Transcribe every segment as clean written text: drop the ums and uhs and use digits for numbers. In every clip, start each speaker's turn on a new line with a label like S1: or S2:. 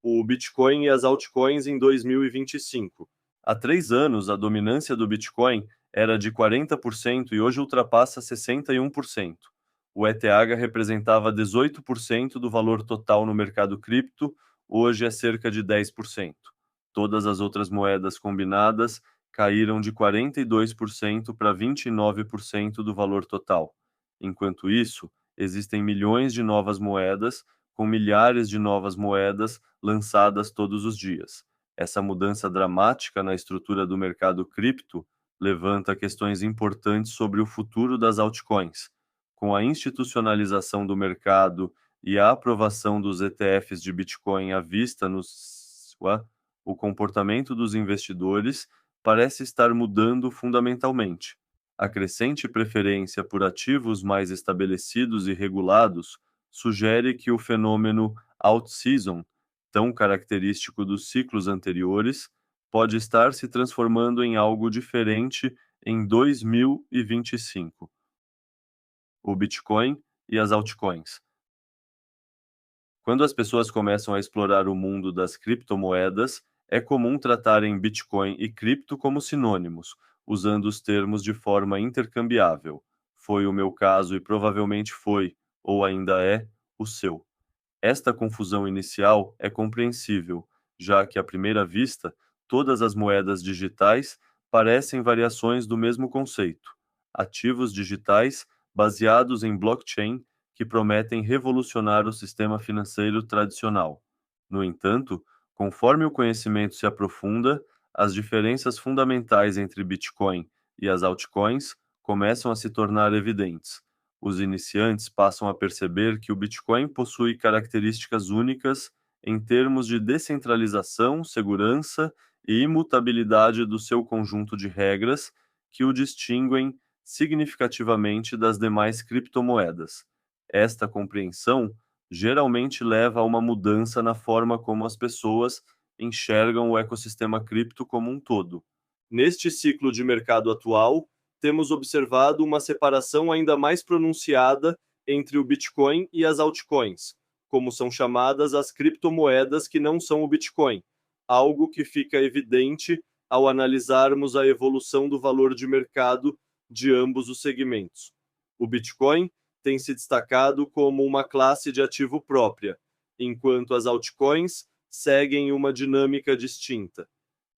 S1: o Bitcoin e as altcoins em 2025. Há 3 anos, a dominância do Bitcoin era de 40% e hoje ultrapassa 61%. O ETH representava 18% do valor total no mercado cripto, hoje é cerca de 10%. Todas as outras moedas combinadas caíram de 42% para 29% do valor total. Enquanto isso, existem milhões de novas moedas, com milhares de novas moedas lançadas todos os dias. Essa mudança dramática na estrutura do mercado cripto levanta questões importantes sobre o futuro das altcoins. Com a institucionalização do mercado e a aprovação dos ETFs de Bitcoin à vista o comportamento dos investidores parece estar mudando fundamentalmente. A crescente preferência por ativos mais estabelecidos e regulados sugere que o fenômeno out-season, tão característico dos ciclos anteriores, pode estar se transformando em algo diferente em 2025. O Bitcoin e as altcoins. Quando as pessoas começam a explorar o mundo das criptomoedas, é comum tratarem Bitcoin e cripto como sinônimos, usando os termos de forma intercambiável. Foi o meu caso e provavelmente foi, ou ainda é, o seu. Esta confusão inicial é compreensível, já que, à primeira vista, todas as moedas digitais parecem variações do mesmo conceito: ativos digitais baseados em blockchain que prometem revolucionar o sistema financeiro tradicional. No entanto, conforme o conhecimento se aprofunda, as diferenças fundamentais entre Bitcoin e as altcoins começam a se tornar evidentes. Os iniciantes passam a perceber que o Bitcoin possui características únicas em termos de descentralização, segurança e imutabilidade do seu conjunto de regras que o distinguem significativamente das demais criptomoedas. Esta compreensão geralmente leva a uma mudança na forma como as pessoas enxergam o ecossistema cripto como um todo. Neste ciclo de mercado atual, temos observado uma separação ainda mais pronunciada entre o Bitcoin e as altcoins, como são chamadas as criptomoedas que não são o Bitcoin, algo que fica evidente ao analisarmos a evolução do valor de mercado de ambos os segmentos. O Bitcoin tem se destacado como uma classe de ativo própria, enquanto as altcoins seguem uma dinâmica distinta.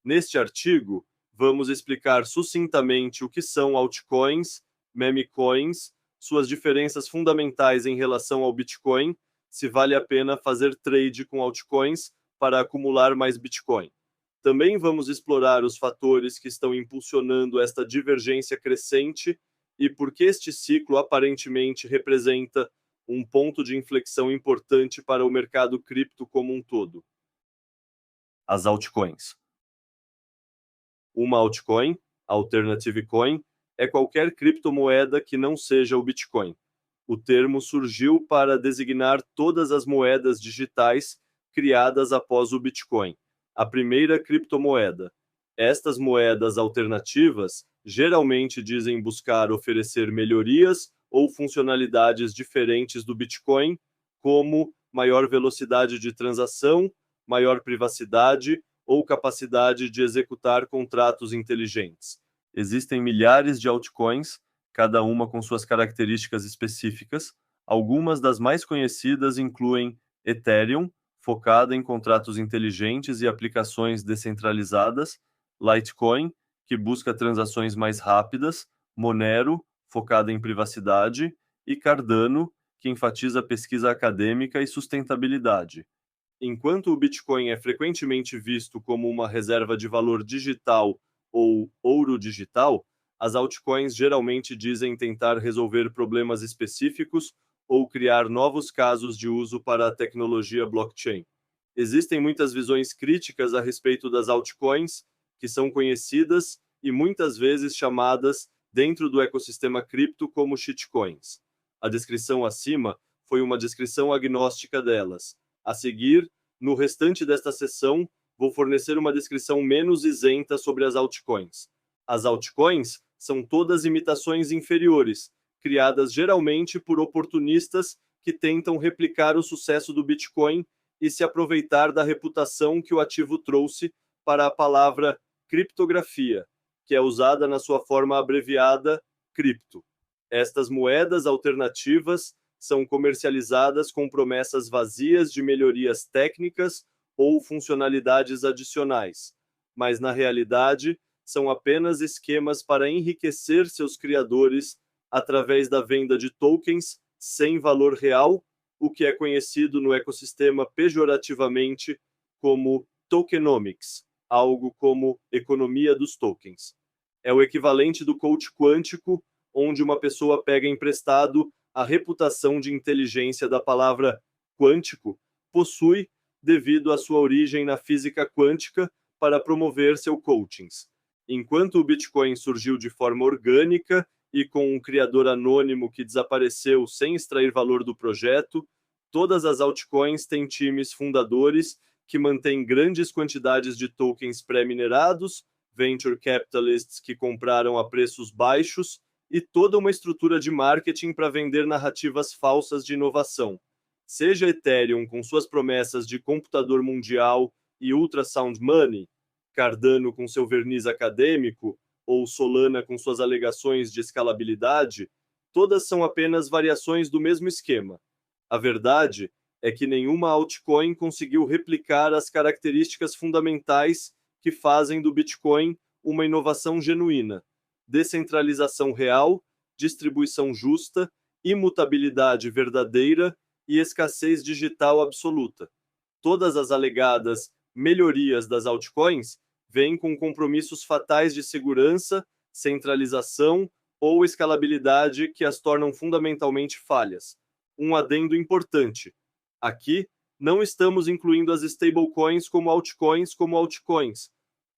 S1: Neste artigo, vamos explicar sucintamente o que são altcoins, memecoins, suas diferenças fundamentais em relação ao Bitcoin, se vale a pena fazer trade com altcoins para acumular mais Bitcoin. Também vamos explorar os fatores que estão impulsionando esta divergência crescente e por que este ciclo aparentemente representa um ponto de inflexão importante para o mercado cripto como um todo. As altcoins. Uma altcoin, alternative coin, é qualquer criptomoeda que não seja o Bitcoin. O termo surgiu para designar todas as moedas digitais criadas após o Bitcoin, a primeira criptomoeda. Estas moedas alternativas geralmente dizem buscar oferecer melhorias ou funcionalidades diferentes do Bitcoin, como maior velocidade de transação, maior privacidade ou capacidade de executar contratos inteligentes. Existem milhares de altcoins, cada uma com suas características específicas. Algumas das mais conhecidas incluem Ethereum, focada em contratos inteligentes e aplicações descentralizadas, Litecoin, que busca transações mais rápidas, Monero, focada em privacidade, e Cardano, que enfatiza pesquisa acadêmica e sustentabilidade. Enquanto o Bitcoin é frequentemente visto como uma reserva de valor digital ou ouro digital, as altcoins geralmente dizem tentar resolver problemas específicos ou criar novos casos de uso para a tecnologia blockchain. Existem muitas visões críticas a respeito das altcoins, que são conhecidas e muitas vezes chamadas dentro do ecossistema cripto como shitcoins. A descrição acima foi uma descrição agnóstica delas. A seguir, no restante desta sessão, vou fornecer uma descrição menos isenta sobre as altcoins. As altcoins são todas imitações inferiores, criadas geralmente por oportunistas que tentam replicar o sucesso do Bitcoin e se aproveitar da reputação que o ativo trouxe para a palavra criptografia, que é usada na sua forma abreviada cripto. Estas moedas alternativas são comercializadas com promessas vazias de melhorias técnicas ou funcionalidades adicionais, mas na realidade são apenas esquemas para enriquecer seus criadores através da venda de tokens sem valor real, o que é conhecido no ecossistema pejorativamente como tokenomics, algo como economia dos tokens. É o equivalente do coach quântico, onde uma pessoa pega emprestado a reputação de inteligência da palavra quântico, possui devido à sua origem na física quântica para promover seu coachings. Enquanto o Bitcoin surgiu de forma orgânica e com um criador anônimo que desapareceu sem extrair valor do projeto, todas as altcoins têm times fundadores que mantêm grandes quantidades de tokens pré-minerados, venture capitalists que compraram a preços baixos e toda uma estrutura de marketing para vender narrativas falsas de inovação. Seja Ethereum com suas promessas de computador mundial e ultrasound money, Cardano com seu verniz acadêmico, ou Solana com suas alegações de escalabilidade, todas são apenas variações do mesmo esquema. A verdade é que nenhuma altcoin conseguiu replicar as características fundamentais que fazem do Bitcoin uma inovação genuína: descentralização real, distribuição justa, imutabilidade verdadeira e escassez digital absoluta. Todas as alegadas melhorias das altcoins vêm com compromissos fatais de segurança, centralização ou escalabilidade que as tornam fundamentalmente falhas. Um adendo importante: aqui não estamos incluindo as stablecoins como altcoins.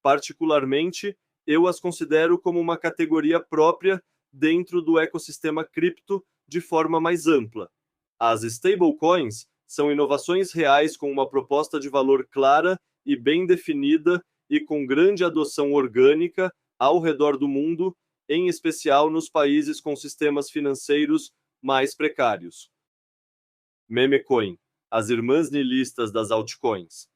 S1: Particularmente, eu as considero como uma categoria própria dentro do ecossistema cripto de forma mais ampla. As stablecoins são inovações reais com uma proposta de valor clara e bem definida e com grande adoção orgânica ao redor do mundo, em especial nos países com sistemas financeiros mais precários. Memecoin, as irmãs niilistas das altcoins.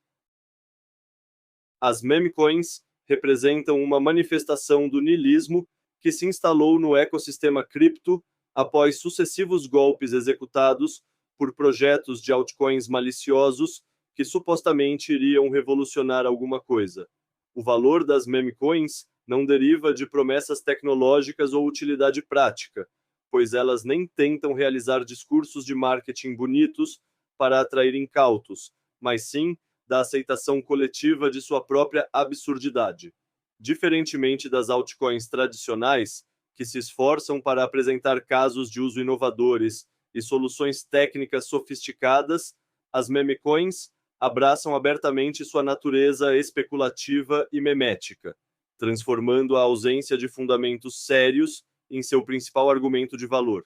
S1: As memecoins representam uma manifestação do niilismo que se instalou no ecossistema cripto após sucessivos golpes executados por projetos de altcoins maliciosos que supostamente iriam revolucionar alguma coisa. O valor das memecoins não deriva de promessas tecnológicas ou utilidade prática, pois elas nem tentam realizar discursos de marketing bonitos para atrair incautos, mas sim da aceitação coletiva de sua própria absurdidade. Diferentemente das altcoins tradicionais, que se esforçam para apresentar casos de uso inovadores e soluções técnicas sofisticadas, as memecoins abraçam abertamente sua natureza especulativa e memética, transformando a ausência de fundamentos sérios em seu principal argumento de valor.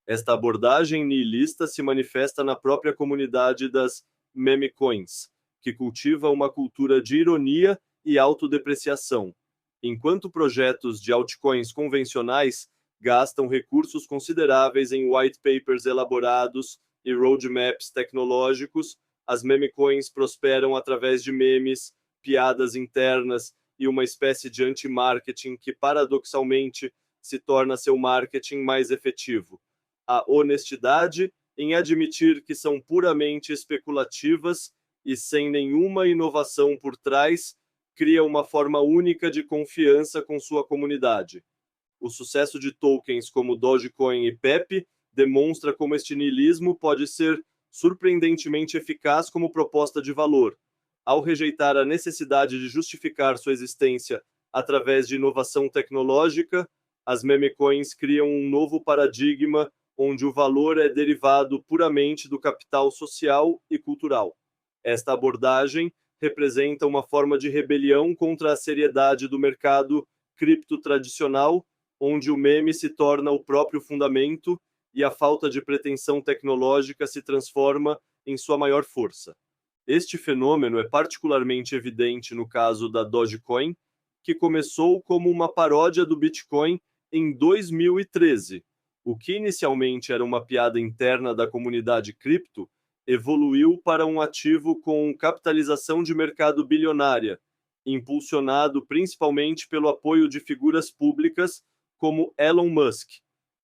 S1: Esta abordagem nihilista se manifesta na própria comunidade das memecoins, que cultiva uma cultura de ironia e autodepreciação, enquanto projetos de altcoins convencionais gastam recursos consideráveis em white papers elaborados e roadmaps tecnológicos. As memecoins prosperam através de memes, piadas internas e uma espécie de anti-marketing que, paradoxalmente, se torna seu marketing mais efetivo. A honestidade em admitir que são puramente especulativas e sem nenhuma inovação por trás cria uma forma única de confiança com sua comunidade. O sucesso de tokens como Dogecoin e Pepe demonstra como este niilismo pode ser surpreendentemente eficaz como proposta de valor. Ao rejeitar a necessidade de justificar sua existência através de inovação tecnológica, as memecoins criam um novo paradigma onde o valor é derivado puramente do capital social e cultural. Esta abordagem representa uma forma de rebelião contra a seriedade do mercado cripto tradicional, onde o meme se torna o próprio fundamento e a falta de pretensão tecnológica se transforma em sua maior força. Este fenômeno é particularmente evidente no caso da Dogecoin, que começou como uma paródia do Bitcoin em 2013. O que inicialmente era uma piada interna da comunidade cripto evoluiu para um ativo com capitalização de mercado bilionária, impulsionado principalmente pelo apoio de figuras públicas como Elon Musk.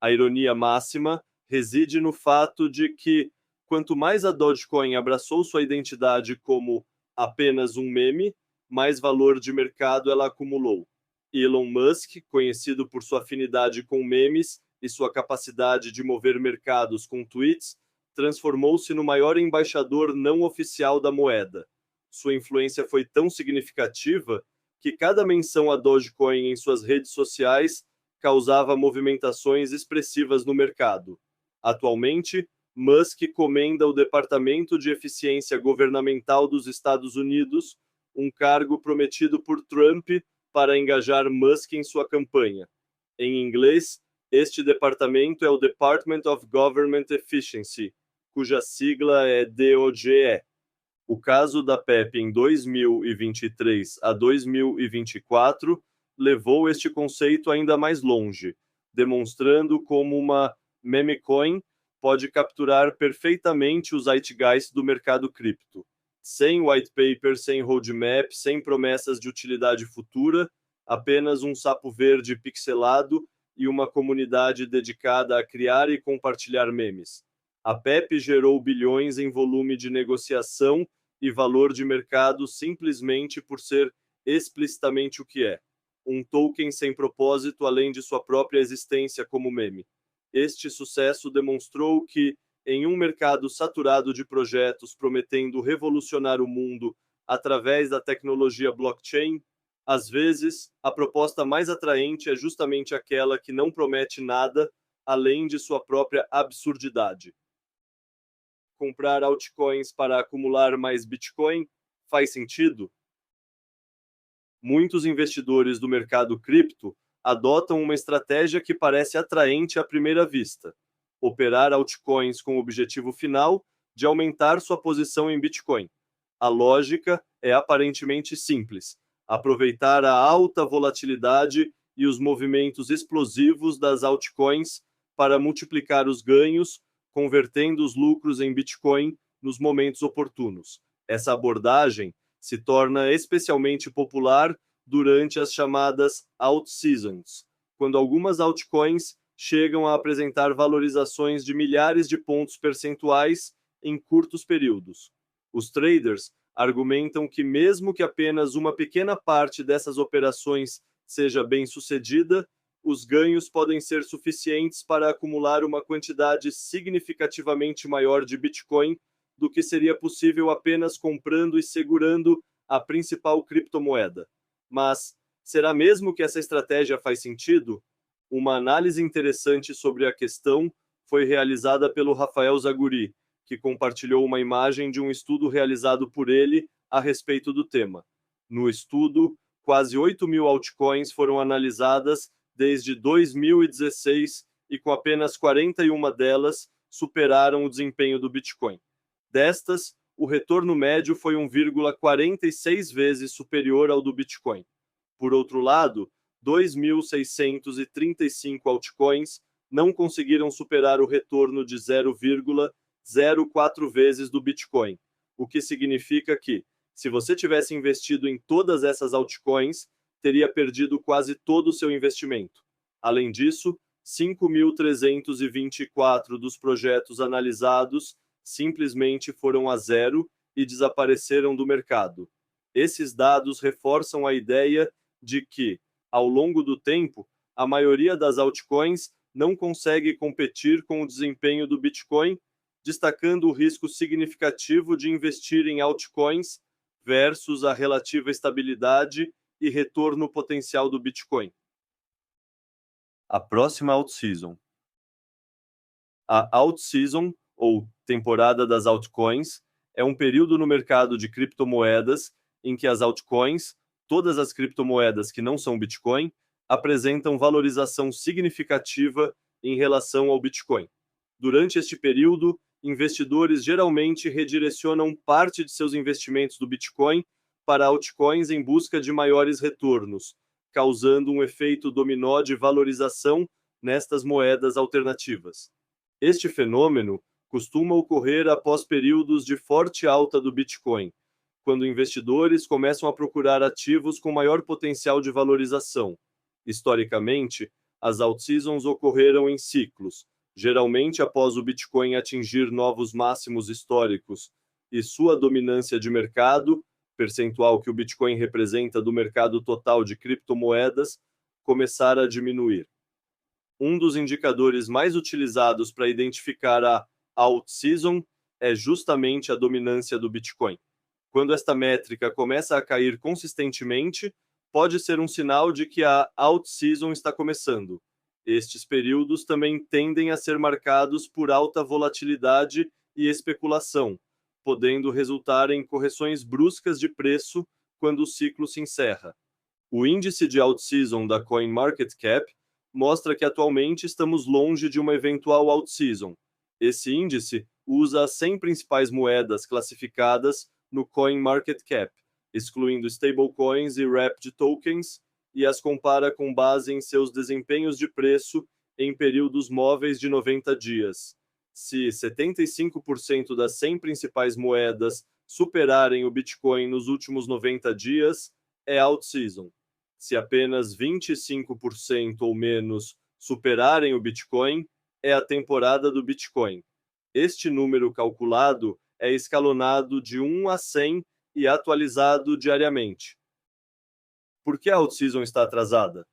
S1: A ironia máxima reside no fato de que, quanto mais a Dogecoin abraçou sua identidade como apenas um meme, mais valor de mercado ela acumulou. Elon Musk, conhecido por sua afinidade com memes e sua capacidade de mover mercados com tweets, transformou-se no maior embaixador não oficial da moeda. Sua influência foi tão significativa que cada menção a Dogecoin em suas redes sociais causava movimentações expressivas no mercado. Atualmente, Musk comanda o Departamento de Eficiência Governamental dos Estados Unidos, um cargo prometido por Trump para engajar Musk em sua campanha. Em inglês, este departamento é o Department of Government Efficiency, cuja sigla é DOGE. O caso da PEP em 2023 a 2024 levou este conceito ainda mais longe, demonstrando como uma memecoin pode capturar perfeitamente os zeitgeist do mercado cripto. Sem white paper, sem roadmap, sem promessas de utilidade futura, apenas um sapo verde pixelado e uma comunidade dedicada a criar e compartilhar memes. A PEP gerou bilhões em volume de negociação e valor de mercado simplesmente por ser explicitamente o que é: um token sem propósito além de sua própria existência como meme. Este sucesso demonstrou que, em um mercado saturado de projetos prometendo revolucionar o mundo através da tecnologia blockchain, às vezes, a proposta mais atraente é justamente aquela que não promete nada além de sua própria absurdidade. Comprar altcoins para acumular mais Bitcoin faz sentido? Muitos investidores do mercado cripto adotam uma estratégia que parece atraente à primeira vista: operar altcoins com o objetivo final de aumentar sua posição em Bitcoin. A lógica é aparentemente simples: aproveitar a alta volatilidade e os movimentos explosivos das altcoins para multiplicar os ganhos, convertendo os lucros em Bitcoin nos momentos oportunos. Essa abordagem se torna especialmente popular durante as chamadas alt seasons, quando algumas altcoins chegam a apresentar valorizações de milhares de pontos percentuais em curtos períodos. Os traders argumentam que, mesmo que apenas uma pequena parte dessas operações seja bem-sucedida, os ganhos podem ser suficientes para acumular uma quantidade significativamente maior de Bitcoin do que seria possível apenas comprando e segurando a principal criptomoeda. Mas será mesmo que essa estratégia faz sentido? Uma análise interessante sobre a questão foi realizada pelo Rafael Zaguri, que compartilhou uma imagem de um estudo realizado por ele a respeito do tema. No estudo, quase 8.000 altcoins foram analisadas desde 2016 e com apenas 41 delas superaram o desempenho do Bitcoin. Destas, o retorno médio foi 1,46 vezes superior ao do Bitcoin. Por outro lado, 2.635 altcoins não conseguiram superar o retorno de 0,04 vezes do Bitcoin, o que significa que, se você tivesse investido em todas essas altcoins, teria perdido quase todo o seu investimento. Além disso, 5.324 dos projetos analisados simplesmente foram a zero e desapareceram do mercado. Esses dados reforçam a ideia de que, ao longo do tempo, a maioria das altcoins não consegue competir com o desempenho do Bitcoin, destacando o risco significativo de investir em altcoins versus a relativa estabilidade e retorno potencial do Bitcoin. A próxima alt-season. A alt-season, ou temporada das altcoins, é um período no mercado de criptomoedas em que as altcoins, todas as criptomoedas que não são Bitcoin, apresentam valorização significativa em relação ao Bitcoin. Durante este período, investidores geralmente redirecionam parte de seus investimentos do Bitcoin para altcoins em busca de maiores retornos, causando um efeito dominó de valorização nestas moedas alternativas. Este fenômeno costuma ocorrer após períodos de forte alta do Bitcoin, quando investidores começam a procurar ativos com maior potencial de valorização. Historicamente, as alt-seasons ocorreram em ciclos, geralmente após o Bitcoin atingir novos máximos históricos e sua dominância de mercado, percentual que o Bitcoin representa do mercado total de criptomoedas, começar a diminuir. Um dos indicadores mais utilizados para identificar a alt-season é justamente a dominância do Bitcoin. Quando esta métrica começa a cair consistentemente, pode ser um sinal de que a alt-season está começando. Estes períodos também tendem a ser marcados por alta volatilidade e especulação, podendo resultar em correções bruscas de preço quando o ciclo se encerra. O índice de alt-season da CoinMarketCap mostra que atualmente estamos longe de uma eventual alt-season. Esse índice usa as 100 principais moedas classificadas no CoinMarketCap, excluindo stablecoins e wrapped tokens, e as compara com base em seus desempenhos de preço em períodos móveis de 90 dias. Se 75% das 100 principais moedas superarem o Bitcoin nos últimos 90 dias, é alt-season. Se apenas 25% ou menos superarem o Bitcoin, é a temporada do Bitcoin. Este número calculado é escalonado de 1 a 100 e atualizado diariamente. Por que a alt-season está atrasada?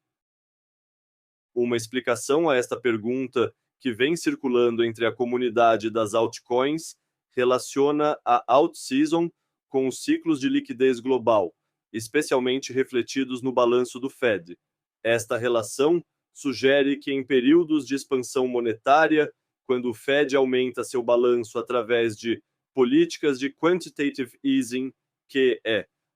S1: Uma explicação a esta pergunta que vem circulando entre a comunidade das altcoins relaciona a alt-season com os ciclos de liquidez global, especialmente refletidos no balanço do Fed. Esta relação sugere que em períodos de expansão monetária, quando o Fed aumenta seu balanço através de políticas de quantitative easing,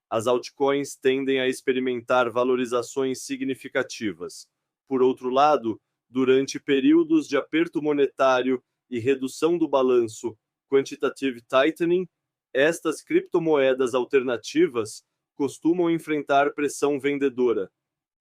S1: as altcoins tendem a experimentar valorizações significativas. Por outro lado, durante períodos de aperto monetário e redução do balanço, quantitative tightening, estas criptomoedas alternativas costumam enfrentar pressão vendedora.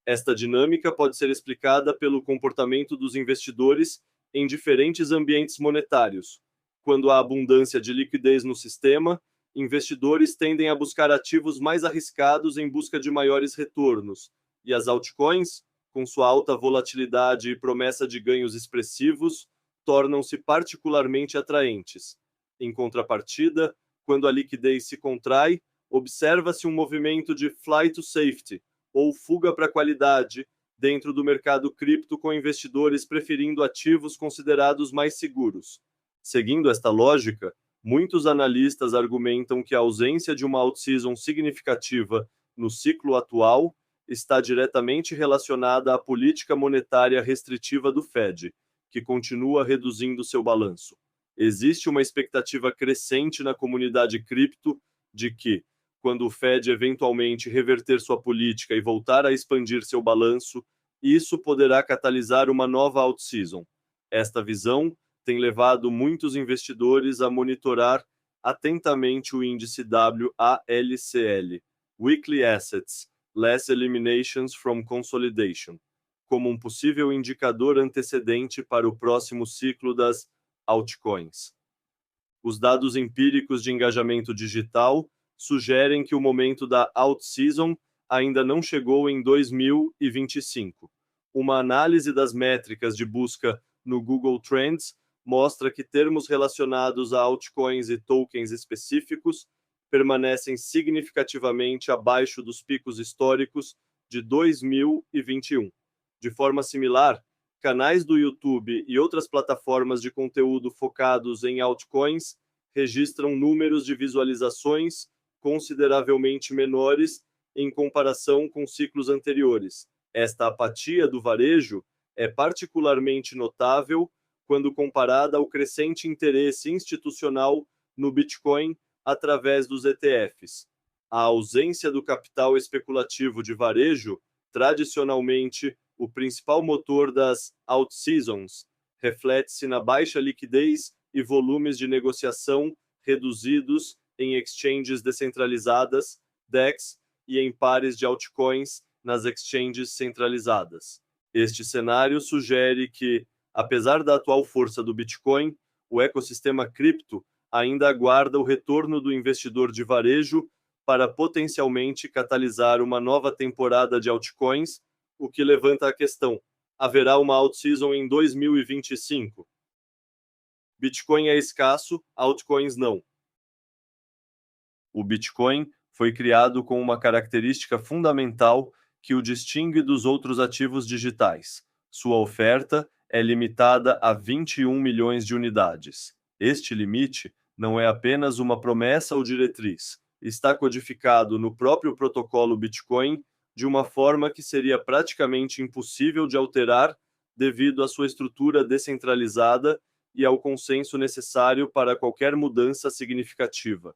S1: Esta dinâmica pode ser explicada pelo comportamento dos investidores em diferentes ambientes monetários. Quando há abundância de liquidez no sistema, investidores tendem a buscar ativos mais arriscados em busca de maiores retornos, e as altcoins, com sua alta volatilidade e promessa de ganhos expressivos, tornam-se particularmente atraentes. Em contrapartida, quando a liquidez se contrai, observa-se um movimento de flight to safety, ou fuga para a qualidade, dentro do mercado cripto, com investidores preferindo ativos considerados mais seguros. Seguindo esta lógica, muitos analistas argumentam que a ausência de uma alt-season significativa no ciclo atual está diretamente relacionada à política monetária restritiva do Fed, que continua reduzindo seu balanço. Existe uma expectativa crescente na comunidade cripto de que, quando o Fed eventualmente reverter sua política e voltar a expandir seu balanço, isso poderá catalisar uma nova alt-season. Esta visão tem levado muitos investidores a monitorar atentamente o índice WALCL, Weekly Assets, Less Eliminations from Consolidation, como um possível indicador antecedente para o próximo ciclo das altcoins. Os dados empíricos de engajamento digital sugerem que o momento da alt-season ainda não chegou em 2025. Uma análise das métricas de busca no Google Trends mostra que termos relacionados a altcoins e tokens específicos permanecem significativamente abaixo dos picos históricos de 2021. De forma similar, canais do YouTube e outras plataformas de conteúdo focados em altcoins registram números de visualizações consideravelmente menores em comparação com ciclos anteriores. Esta apatia do varejo é particularmente notável quando comparada ao crescente interesse institucional no Bitcoin através dos ETFs. A ausência do capital especulativo de varejo, tradicionalmente o principal motor das alt-seasons, reflete-se na baixa liquidez e volumes de negociação reduzidos em exchanges descentralizadas, DEX, e em pares de altcoins nas exchanges centralizadas. Este cenário sugere que, apesar da atual força do Bitcoin, o ecossistema cripto ainda aguarda o retorno do investidor de varejo para potencialmente catalisar uma nova temporada de altcoins, o que levanta a questão: haverá uma alt-season em 2025? Bitcoin é escasso, altcoins não. O Bitcoin foi criado com uma característica fundamental que o distingue dos outros ativos digitais. Sua oferta é limitada a 21 milhões de unidades. Este limite não é apenas uma promessa ou diretriz, está codificado no próprio protocolo Bitcoin de uma forma que seria praticamente impossível de alterar devido à sua estrutura descentralizada e ao consenso necessário para qualquer mudança significativa.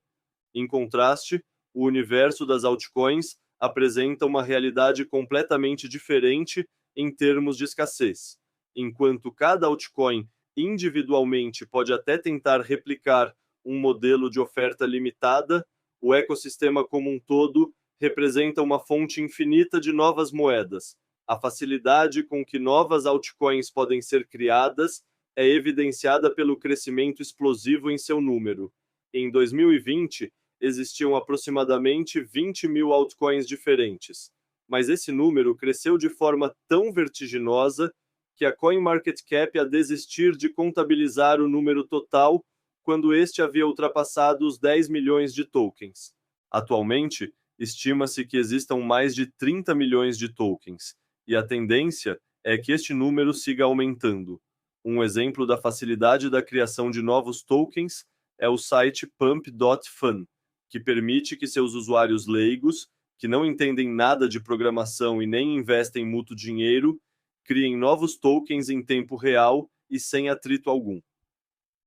S1: Em contraste, o universo das altcoins apresenta uma realidade completamente diferente em termos de escassez. Enquanto cada altcoin individualmente pode até tentar replicar um modelo de oferta limitada, o ecossistema como um todo representa uma fonte infinita de novas moedas. A facilidade com que novas altcoins podem ser criadas é evidenciada pelo crescimento explosivo em seu número. Em 2020, existiam aproximadamente 20 mil altcoins diferentes, mas esse número cresceu de forma tão vertiginosa que a CoinMarketCap a desistir de contabilizar o número total quando este havia ultrapassado os 10 milhões de tokens. Atualmente, estima-se que existam mais de 30 milhões de tokens, e a tendência é que este número siga aumentando. Um exemplo da facilidade da criação de novos tokens é o site Pump.fun, que permite que seus usuários leigos, que não entendem nada de programação e nem investem muito dinheiro, criem novos tokens em tempo real e sem atrito algum.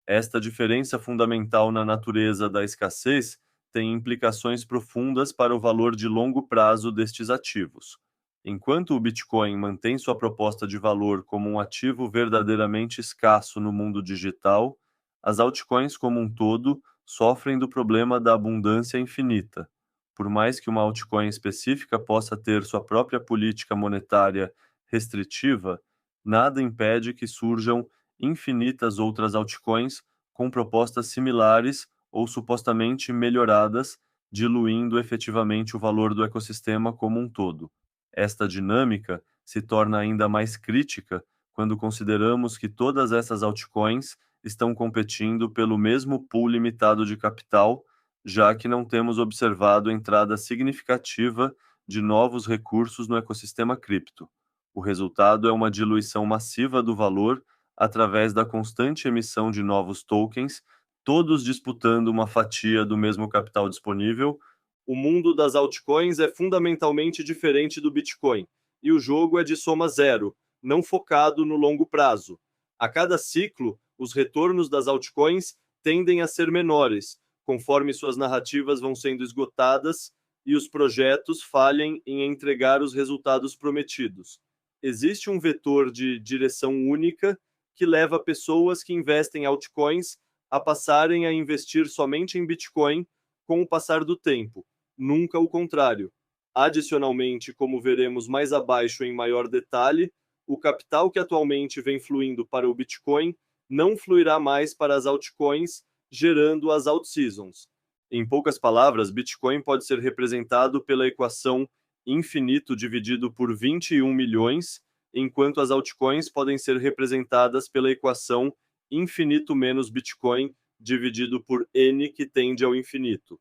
S1: Esta diferença fundamental na natureza da escassez tem implicações profundas para o valor de longo prazo destes ativos. Enquanto o Bitcoin mantém sua proposta de valor como um ativo verdadeiramente escasso no mundo digital, as altcoins como um todo sofrem do problema da abundância infinita. Por mais que uma altcoin específica possa ter sua própria política monetária restritiva, nada impede que surjam infinitas outras altcoins com propostas similares ou supostamente melhoradas, diluindo efetivamente o valor do ecossistema como um todo. Esta dinâmica se torna ainda mais crítica quando consideramos que todas essas altcoins estão competindo pelo mesmo pool limitado de capital, já que não temos observado entrada significativa de novos recursos no ecossistema cripto. O resultado é uma diluição massiva do valor através da constante emissão de novos tokens, todos disputando uma fatia do mesmo capital disponível. O mundo das altcoins é fundamentalmente diferente do Bitcoin, e o jogo é de soma zero, não focado no longo prazo. A cada ciclo, os retornos das altcoins tendem a ser menores, conforme suas narrativas vão sendo esgotadas e os projetos falhem em entregar os resultados prometidos. Existe um vetor de direção única que leva pessoas que investem em altcoins a passarem a investir somente em Bitcoin com o passar do tempo, nunca o contrário. Adicionalmente, como veremos mais abaixo em maior detalhe, o capital que atualmente vem fluindo para o Bitcoin não fluirá mais para as altcoins, gerando as alt-seasons. Em poucas palavras, Bitcoin pode ser representado pela equação infinito dividido por 21 milhões, enquanto as altcoins podem ser representadas pela equação infinito menos Bitcoin dividido por n que tende ao infinito.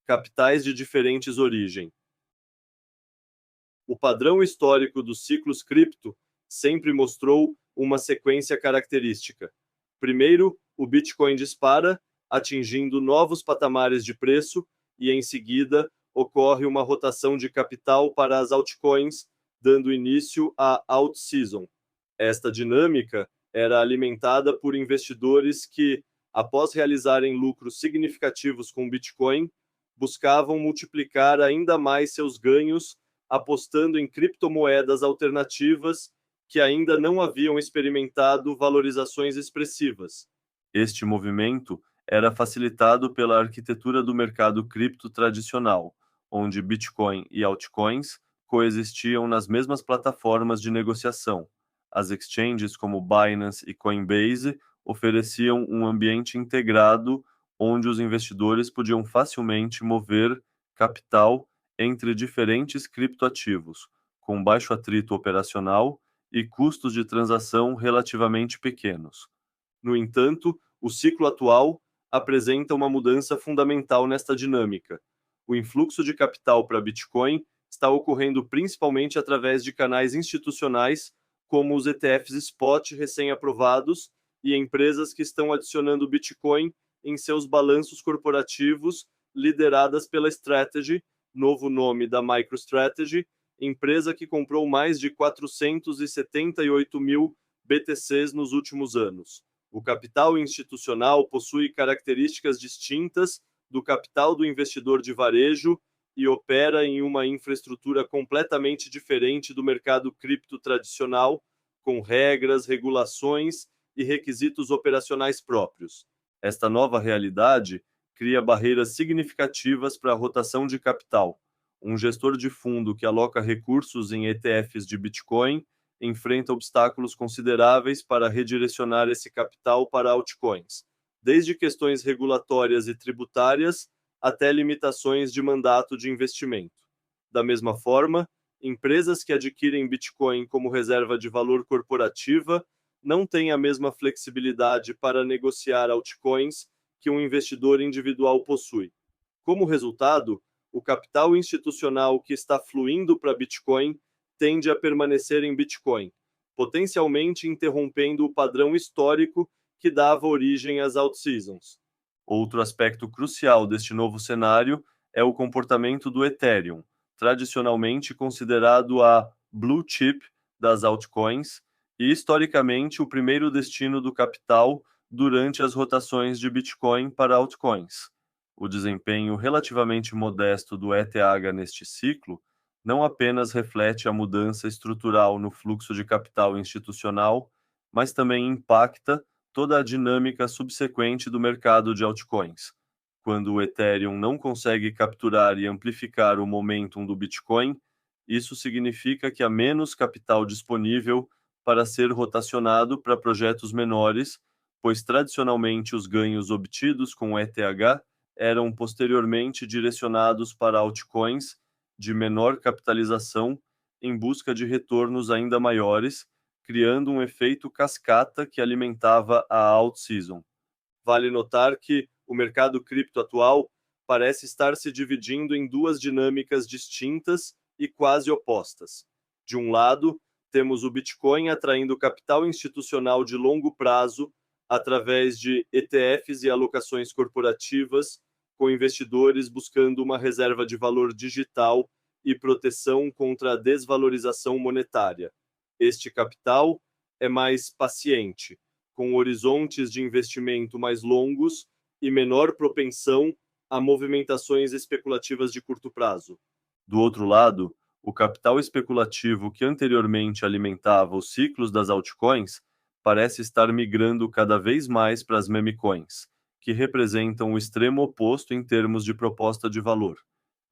S1: Capitais de diferentes origens. O padrão histórico dos ciclos cripto sempre mostrou uma sequência característica. Primeiro, o Bitcoin dispara, atingindo novos patamares de preço, e em seguida ocorre uma rotação de capital para as altcoins, dando início à alt-season. Esta dinâmica era alimentada por investidores que, após realizarem lucros significativos com Bitcoin, buscavam multiplicar ainda mais seus ganhos, apostando em criptomoedas alternativas que ainda não haviam experimentado valorizações expressivas. Este movimento era facilitado pela arquitetura do mercado cripto tradicional, onde Bitcoin e altcoins coexistiam nas mesmas plataformas de negociação. As exchanges como Binance e Coinbase ofereciam um ambiente integrado onde os investidores podiam facilmente mover capital entre diferentes criptoativos, com baixo atrito operacional e custos de transação relativamente pequenos. No entanto, o ciclo atual apresenta uma mudança fundamental nesta dinâmica. O influxo de capital para Bitcoin está ocorrendo principalmente através de canais institucionais, como os ETFs Spot recém-aprovados e empresas que estão adicionando Bitcoin em seus balanços corporativos, lideradas pela Strategy, novo nome da MicroStrategy, empresa que comprou mais de 478 mil BTCs nos últimos anos. O capital institucional possui características distintas do capital do investidor de varejo e opera em uma infraestrutura completamente diferente do mercado cripto tradicional, com regras, regulações e requisitos operacionais próprios. Esta nova realidade cria barreiras significativas para a rotação de capital. Um gestor de fundo que aloca recursos em ETFs de Bitcoin enfrenta obstáculos consideráveis para redirecionar esse capital para altcoins, desde questões regulatórias e tributárias até limitações de mandato de investimento. Da mesma forma, empresas que adquirem Bitcoin como reserva de valor corporativa não têm a mesma flexibilidade para negociar altcoins que um investidor individual possui. Como resultado, o capital institucional que está fluindo para Bitcoin tende a permanecer em Bitcoin, potencialmente interrompendo o padrão histórico que dava origem às alt-seasons. Outro aspecto crucial deste novo cenário é o comportamento do Ethereum, tradicionalmente considerado a blue chip das altcoins e historicamente o primeiro destino do capital durante as rotações de Bitcoin para altcoins. O desempenho relativamente modesto do ETH neste ciclo não apenas reflete a mudança estrutural no fluxo de capital institucional, mas também impacta toda a dinâmica subsequente do mercado de altcoins. Quando o Ethereum não consegue capturar e amplificar o momentum do Bitcoin, isso significa que há menos capital disponível para ser rotacionado para projetos menores, pois tradicionalmente os ganhos obtidos com o ETH eram posteriormente direcionados para altcoins de menor capitalização em busca de retornos ainda maiores, criando um efeito cascata que alimentava a alt-season. Vale notar que o mercado cripto atual parece estar se dividindo em duas dinâmicas distintas e quase opostas. De um lado, temos o Bitcoin atraindo capital institucional de longo prazo através de ETFs e alocações corporativas, com investidores buscando uma reserva de valor digital e proteção contra a desvalorização monetária. Este capital é mais paciente, com horizontes de investimento mais longos e menor propensão a movimentações especulativas de curto prazo. Do outro lado, o capital especulativo que anteriormente alimentava os ciclos das altcoins parece estar migrando cada vez mais para as memecoins, que representam o extremo oposto em termos de proposta de valor.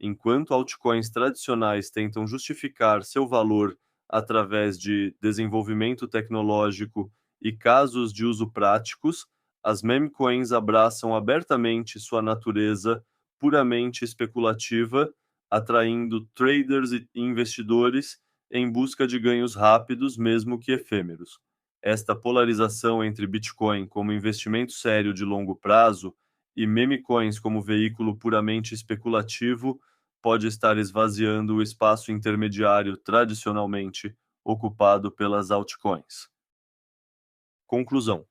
S1: Enquanto altcoins tradicionais tentam justificar seu valor através de desenvolvimento tecnológico e casos de uso práticos, as memecoins abraçam abertamente sua natureza puramente especulativa, atraindo traders e investidores em busca de ganhos rápidos, mesmo que efêmeros. Esta polarização entre Bitcoin como investimento sério de longo prazo e memecoins como veículo puramente especulativo pode estar esvaziando o espaço intermediário tradicionalmente ocupado pelas altcoins. Conclusão: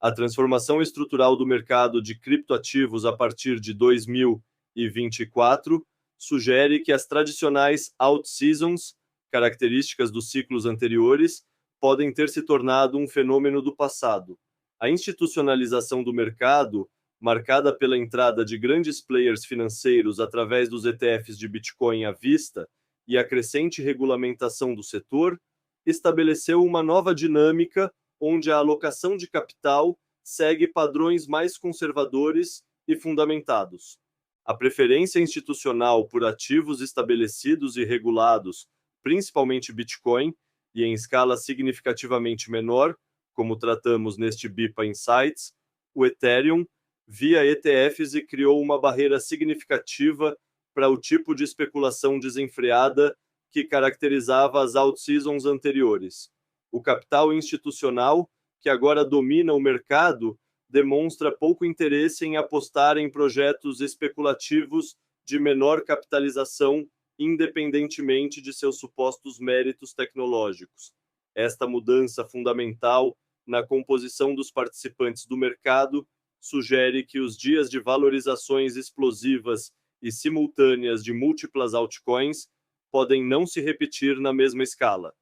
S1: a transformação estrutural do mercado de criptoativos a partir de 2024 sugere que as tradicionais alt-seasons, características dos ciclos anteriores, podem ter se tornado um fenômeno do passado. A institucionalização do mercado, marcada pela entrada de grandes players financeiros através dos ETFs de Bitcoin à vista e a crescente regulamentação do setor, estabeleceu uma nova dinâmica onde a alocação de capital segue padrões mais conservadores e fundamentados. A preferência institucional por ativos estabelecidos e regulados, principalmente Bitcoin, e em escala significativamente menor, como tratamos neste BIPA Insights, o Ethereum, via ETFs e criou uma barreira significativa para o tipo de especulação desenfreada que caracterizava as out-seasons anteriores. O capital institucional, que agora domina o mercado, demonstra pouco interesse em apostar em projetos especulativos de menor capitalização, independentemente de seus supostos méritos tecnológicos. Esta mudança fundamental na composição dos participantes do mercado sugere que os dias de valorizações explosivas e simultâneas de múltiplas altcoins podem não se repetir na mesma escala.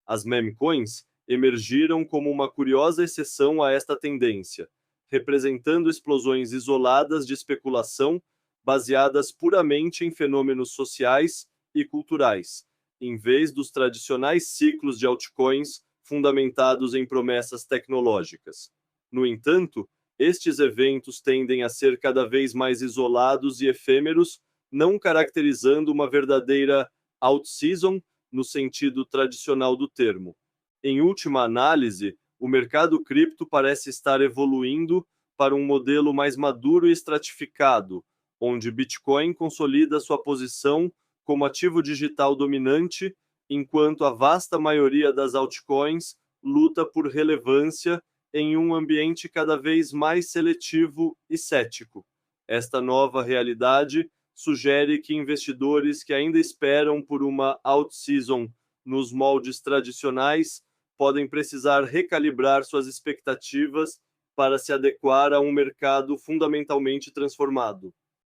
S1: As meme coins emergiram como uma curiosa exceção a esta tendência, representando explosões isoladas de especulação baseadas puramente em fenômenos sociais e culturais, em vez dos tradicionais ciclos de altcoins fundamentados em promessas tecnológicas. No entanto, estes eventos tendem a ser cada vez mais isolados e efêmeros, não caracterizando uma verdadeira out-season no sentido tradicional do termo. Em última análise, o mercado cripto parece estar evoluindo para um modelo mais maduro e estratificado, onde Bitcoin consolida sua posição como ativo digital dominante, enquanto a vasta maioria das altcoins luta por relevância em um ambiente cada vez mais seletivo e cético. Esta nova realidade sugere que investidores que ainda esperam por uma out-season nos moldes tradicionais podem precisar recalibrar suas expectativas para se adequar a um mercado fundamentalmente transformado.